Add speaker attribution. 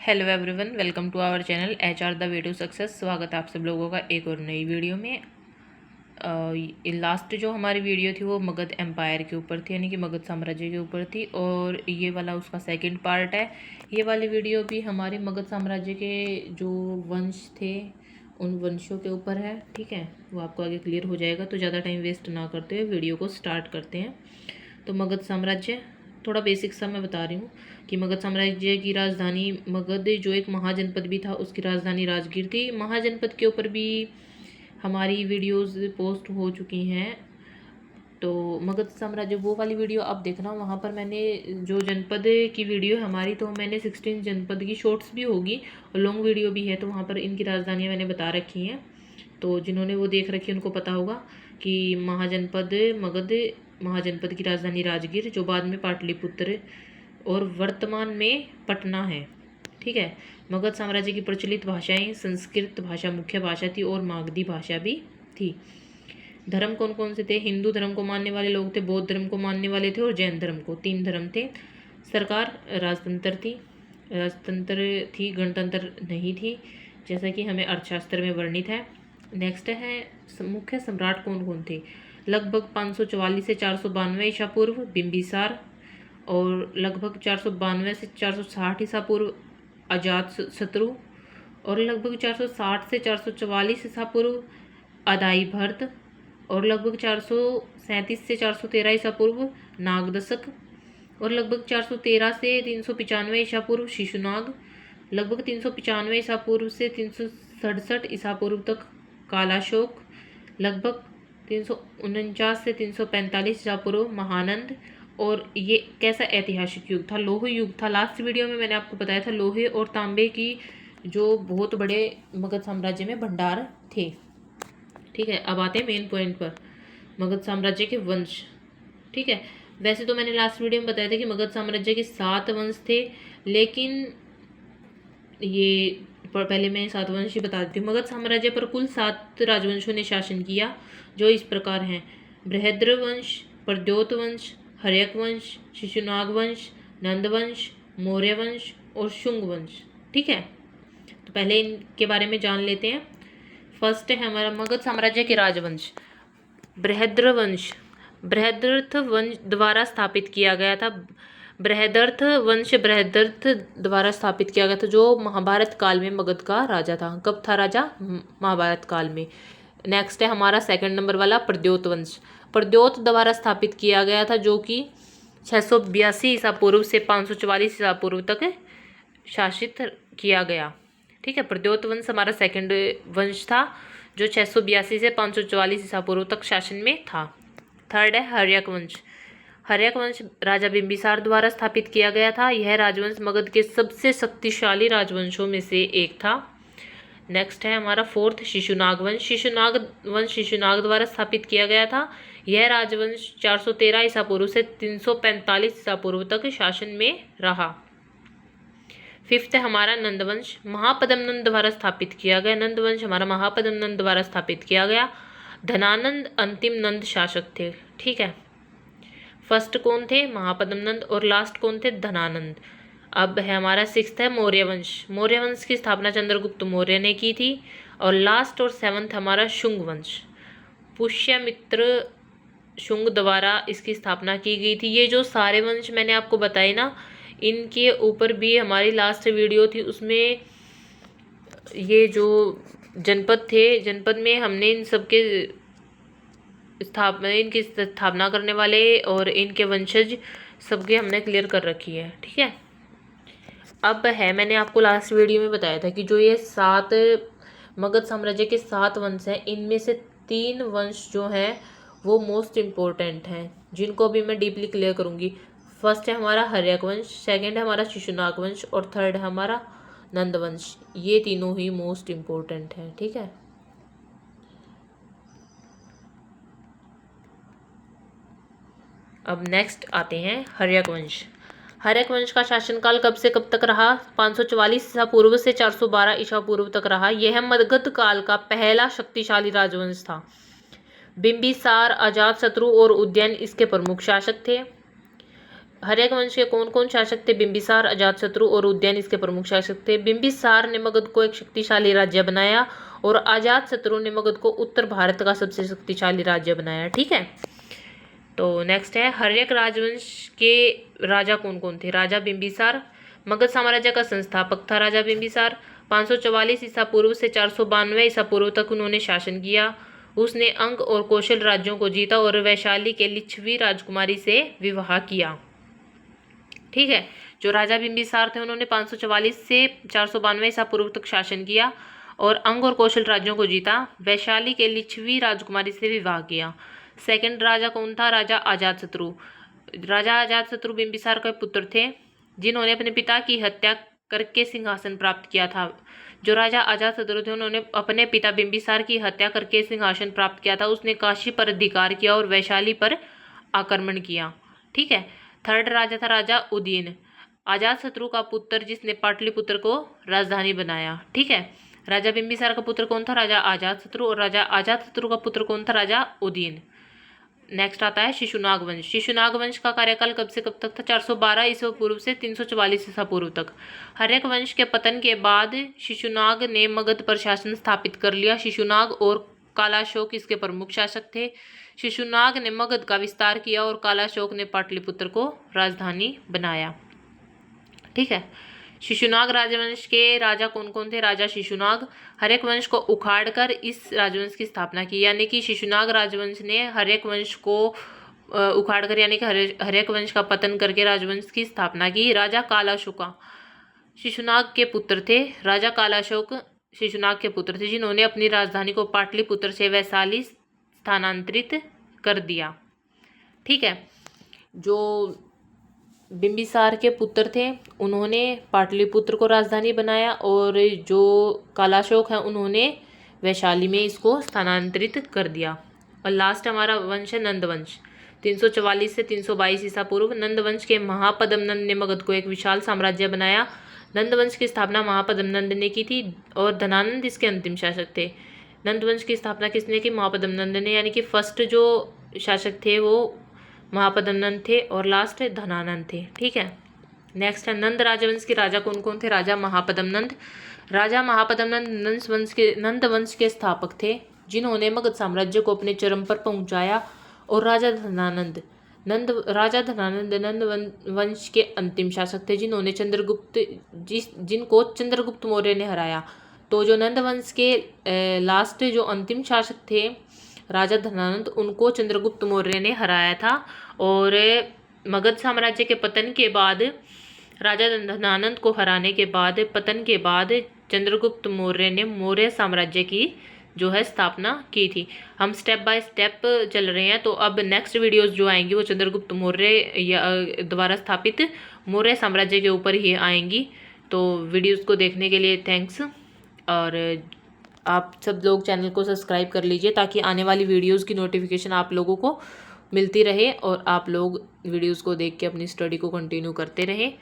Speaker 1: Hello everyone, welcome to our channel HR the way to success. स्वागत है आप सब लोगों का एक और नई वीडियो में। लास्ट जो हमारी वीडियो थी वो मगध एम्पायर के ऊपर थी, यानी कि मगध साम्राज्य के ऊपर थी, और ये वाला उसका सेकंड पार्ट है। ये वाली वीडियो भी हमारे मगध साम्राज्य के जो वंश थे उन वंशों के ऊपर है। ठीक है, वो आपको आगे क्लियर हो जाएगा। तो ज़्यादा टाइम वेस्ट ना करते हुए वीडियो को स्टार्ट करते हैं। तो मगध साम्राज्य थोड़ा बेसिक सा मैं बता रही हूँ कि मगध साम्राज्य की राजधानी मगध, जो एक महाजनपद भी था, उसकी राजधानी राजगीर थी। महाजनपद के ऊपर भी हमारी वीडियोस पोस्ट हो चुकी हैं। तो मगध साम्राज्य वो वाली वीडियो आप देखना, वहाँ पर मैंने जो जनपद की वीडियो है हमारी, तो मैंने 16 जनपद की शॉर्ट्स भी होगी और लॉन्ग वीडियो भी है, तो वहाँ पर इनकी राजधानियाँ मैंने बता रखी हैं। तो जिन्होंने वो देख रखी है उनको पता होगा कि महाजनपद मगध, महाजनपद की राजधानी राजगीर, जो बाद में पाटलिपुत्र और वर्तमान में पटना है। ठीक है, मगध साम्राज्य की प्रचलित भाषाएं संस्कृत भाषा मुख्य भाषा थी और मागधी भाषा भी थी। धर्म कौन कौन से थे? हिंदू धर्म को मानने वाले लोग थे, बौद्ध धर्म को मानने वाले थे और जैन धर्म को। 3 धर्म थे। सरकार राजतंत्र थी, गणतंत्र नहीं थी, जैसा कि हमें अर्थशास्त्र में वर्णित है। नेक्स्ट है मुख्य सम्राट कौन कौन थे? लगभग 544 से 492 ईसा पूर्व बिंबिसार, और लगभग 492 से 460 ईसा पूर्व अजात शत्रु, और लगभग 460 से 444 ईसा पूर्व अदाई भरत, और लगभग 437 से 413 ईसा पूर्व नागदशक, और लगभग 413 से 395 ईसा पूर्व शिशुनाग, लगभग 395 ईसा पूर्व से 367 ईसा पूर्व तक कालाशोक, लगभग 349 से 345 ईसा पूर्व महानंद। और ये कैसा ऐतिहासिक युग था? लोह युग था। लास्ट वीडियो में मैंने आपको बताया था लोहे और तांबे की जो बहुत बड़े मगध साम्राज्य में भंडार थे। ठीक है, अब आते हैं मेन पॉइंट पर, मगध साम्राज्य के वंश। ठीक है, वैसे तो मैंने लास्ट वीडियो में बताया था कि मगध साम्राज्य के 7 वंश थे, लेकिन ये पहले मैं 7 वंश ही बता देती हूँ। मगध साम्राज्य पर कुल 7 राजवंशों ने शासन किया, जो इस प्रकार हैं: बृहद्र वंश, प्रद्योत वंश, हर्यक वंश, शिशुनाग वंश, नंद वंश, मौर्य वंश और शुंग वंश। ठीक है, तो पहले इनके बारे में जान लेते हैं। फर्स्ट है हमारा मगध साम्राज्य के राजवंश बृहद्र वंश। बृहद्रथ वंश द्वारा स्थापित किया गया था। बृहदर्थ वंश बृहदर्थ द्वारा स्थापित किया गया था, जो महाभारत काल में मगध का राजा था। कब था राजा? महाभारत काल में। नेक्स्ट है हमारा सेकंड नंबर वाला प्रद्योत वंश। प्रद्योत द्वारा स्थापित किया गया था, जो कि 682 ईसा पूर्व से 544 ईसा पूर्व तक शासित किया गया। ठीक है, प्रद्योत वंश हमारा सेकंड वंश था, जो 682 से 544 ईसा पूर्व तक शासन में था। थर्ड है हर्यक वंश। हर्यक वंश राजा बिंबिसार द्वारा स्थापित किया गया था। यह राजवंश मगध के सबसे शक्तिशाली राजवंशों में से एक था। नेक्स्ट है हमारा फोर्थ शिशुनाग वंश। शिशुनाग वंश शिशुनाग द्वारा स्थापित किया गया था। यह राजवंश 413 ईसा पूर्व से 345 ईसा पूर्व तक शासन में रहा। फिफ्थ है हमारा नंदवंश। महापद्म नंद द्वारा स्थापित किया गया। नंदवंश हमारा महापद्म नंद द्वारा स्थापित किया गया। धनानंद अंतिम नंद शासक थे। ठीक है, फर्स्ट कौन थे? महापद्म नंद, और लास्ट कौन थे? धनानंद। अब है हमारा सिक्स्थ है मौर्य वंश। मौर्य वंश की स्थापना चंद्रगुप्त मौर्य ने की थी। और लास्ट और सेवंथ हमारा शुंग वंश। पुष्यमित्र शुंग द्वारा इसकी स्थापना की गई थी। ये जो सारे वंश मैंने आपको बताए ना, इनके ऊपर भी हमारी लास्ट वीडियो थी, उसमें ये जो जनपद थे, जनपद में हमने इन सबके इनकी स्थापना करने वाले और इनके वंशज सबके हमने क्लियर कर रखी है। ठीक है, अब है मैंने आपको लास्ट वीडियो में बताया था कि जो ये 7 मगध साम्राज्य के 7 वंश हैं, इनमें से 3 वंश जो हैं वो मोस्ट इम्पोर्टेंट हैं, जिनको भी मैं डीपली क्लियर करूँगी। फर्स्ट है हमारा हर्यक वंश, सेकंड है हमारा शिशुनाग वंश, और थर्ड है हमारा नंद वंश। ये तीनों ही मोस्ट इम्पोर्टेंट हैं। ठीक है, अब नेक्स्ट आते हैं हर्यक वंश। हर्यक वंश का शासनकाल कब से कब तक रहा? 544 ईसा पूर्व से 412 ईसा पूर्व तक रहा। यह मगध काल का पहला शक्तिशाली राजवंश था। बिंबिसार, अजातशत्रु और उदयन इसके प्रमुख शासक थे। हर्यक वंश के कौन कौन शासक थे? बिंबिसार, अजातशत्रु और उदयन इसके प्रमुख शासक थे। बिंबिसार ने मगध को एक शक्तिशाली राज्य बनाया और अजातशत्रु ने मगध को उत्तर भारत का सबसे शक्तिशाली राज्य बनाया। ठीक है, तो नेक्स्ट है हर्यक राजवंश के राजा कौन कौन थे? राजा बिंबिसार। मगध साम्राज्य का संस्थापक था राजा बिंबिसार। 544 ईसा पूर्व से 492 ईसा पूर्व तक उन्होंने शासन किया। उसने अंग और कौशल राज्यों को जीता और वैशाली के लिच्छवी राजकुमारी से विवाह किया। ठीक है, जो राजा बिंबिसार थे उन्होंने 544 से 492 ईसा पूर्व तक शासन किया और अंग और कौशल राज्यों को जीता, वैशाली के लिच्छवी राजकुमारी से विवाह किया। सेकंड राजा कौन था? राजा अजातशत्रु। राजा अजातशत्रु बिंबिसार के पुत्र थे जिन्होंने अपने पिता की हत्या करके सिंहासन प्राप्त किया था। जो राजा अजातशत्रु थे उन्होंने अपने पिता बिंबिसार की हत्या करके सिंहासन प्राप्त किया था। उसने काशी पर अधिकार किया और वैशाली पर आक्रमण किया। ठीक है, थर्ड राजा था राजा उदयन, अजातशत्रु का पुत्र जिसने पाटलिपुत्र को राजधानी बनाया। ठीक है, राजा बिंबिसार का पुत्र कौन था? राजा अजातशत्रु। और राजा अजातशत्रु का पुत्र कौन था? राजा उदयन। नेक्स्ट आता है शिशुनाग वंश। शिशुनाग वंश का कार्यकाल कब से कब तक था? 412 ईसा पूर्व से 344 ईसा पूर्व तक। हर्यक वंश के पतन के बाद शिशुनाग ने मगध पर शासन स्थापित कर लिया। शिशुनाग और कालाशोक इसके प्रमुख शासक थे। शिशुनाग ने मगध का विस्तार किया और कालाशोक ने पाटलिपुत्र को राजधानी बनाया। ठीक है, शिशुनाग राजवंश के राजा कौन कौन थे? राजा शिशुनाग। हर्यक वंश को उखाड़कर इस राजवंश की स्थापना की, यानी कि शिशुनाग राजवंश ने हर्यक वंश को उखाड़कर यानी कि हर्यक वंश का पतन करके राजवंश की स्थापना की। राजा कालाशोका शिशुनाग के पुत्र थे। राजा कालाशोक शिशुनाग के पुत्र थे जिन्होंने अपनी राजधानी को पाटलिपुत्र से वैशाली स्थानांतरित कर दिया। ठीक है, जो बिंबिसार के पुत्र थे उन्होंने पाटलिपुत्र को राजधानी बनाया और जो कालाशोक है उन्होंने वैशाली में इसको स्थानांतरित कर दिया। और लास्ट हमारा वंश है नंदवंश। 344 से 322 ईसा पूर्व नंदवंश के महापद्म नंद ने मगध को एक विशाल साम्राज्य बनाया। नंदवंश की स्थापना महापद्म नंद ने की थी और धनानंद इसके अंतिम शासक थे। नंदवंश की स्थापना किसने की? महापद्म नंद ने, यानी कि फर्स्ट जो शासक थे वो महापद्म नंद थे और लास्ट धनानंद थे। ठीक है, नेक्स्ट है नंद राजवंश के राजा कौन कौन थे? राजा महापद्म नंद। राजा महापद्म नंद नंदवंश के स्थापक थे जिन्होंने मगध साम्राज्य को अपने चरम पर पहुंचाया। और राजा धनानंद नंद वंश के अंतिम शासक थे जिन्होंने जिनको चंद्रगुप्त मौर्य ने हराया। तो जो नंद वंश के लास्ट जो अंतिम शासक थे राजा धनानंद, उनको चंद्रगुप्त मौर्य ने हराया था। और मगध साम्राज्य के पतन के बाद राजा धनानंद को हराने के बाद पतन के बाद चंद्रगुप्त मौर्य ने मौर्य साम्राज्य की जो है स्थापना की थी। हम स्टेप बाय स्टेप चल रहे हैं, तो अब नेक्स्ट वीडियोस जो आएंगी वो चंद्रगुप्त मौर्य द्वारा स्थापित मौर्य साम्राज्य के ऊपर ही आएंगी। तो वीडियोस को देखने के लिए थैंक्स, और आप सब लोग चैनल को सब्सक्राइब कर लीजिए ताकि आने वाली वीडियोस की नोटिफिकेशन आप लोगों को मिलती रहे और आप लोग वीडियोस को देख के अपनी स्टडी को कंटिन्यू करते रहें।